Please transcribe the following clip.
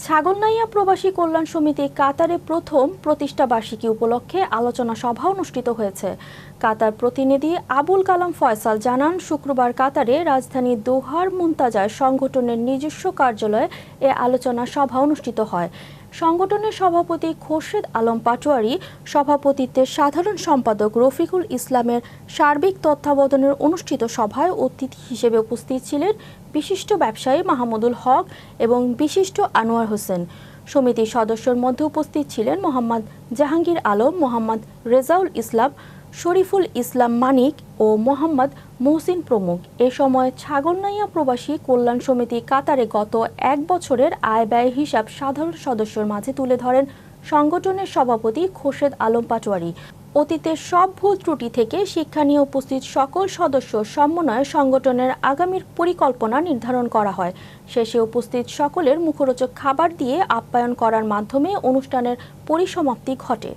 ছাগলনাইয়া প্রবাসী কল্যাণ সমিতি কাতারে প্রথম প্রতিষ্ঠা বার্ষিকী উপলক্ষে আলোচনা সভা অনুষ্ঠিত হয়েছে। কাতার প্রতিনিধি আবুল কালাম ফয়সাল জানান, শুক্রবার কাতারে রাজধানী দোহার মুন্তাজায় সংগঠনের নিজস্ব কার্যালয়ে এ আলোচনা সভা অনুষ্ঠিত হয়। সংগঠনের সভাপতি খোরশেদ আলম পাটোয়ারি সভাপতিত্বে সাধারণ সম্পাদক রফিকুল ইসলামের সার্বিক তত্ত্বাবধানের অনুষ্ঠিত সভায় অতিথি হিসেবে উপস্থিত ছিলেন বিশিষ্ট ব্যবসায়ী মাহমুদুল হক এবং বিশিষ্ট আনোয়ার হোসেন। সমিতির সদস্যর মধ্যে উপস্থিত ছিলেন মোহাম্মদ জাহাঙ্গীর আলম, মোহাম্মদ রেজাউল ইসলাম, শরীফুল ইসলাম মানিক ও মোহাম্মদ মহসিন প্রমুখ। এ সময় ছাগলনাইয়া প্রবাসী কল্যাণ সমিতি কাতারে গত এক বছরের আয় ব্যয় হিসাব সাধারণ সদস্যর মাঝে তুলে ধরেন সংগঠনের সভাপতি খোরশেদ আলম পাটোয়ারি। অতীতের সব ভুল ত্রুটি থেকে শিক্ষা নিয়ে উপস্থিত সকল সদস্য সমন্বয়ে সংগঠনের আগামীর পরিকল্পনা নির্ধারণ করা হয়। শেষে উপস্থিত সকলের মুখরোচক খাবার দিয়ে আপ্যায়ন করার মাধ্যমে অনুষ্ঠানের পরিসমাপ্তি ঘটে।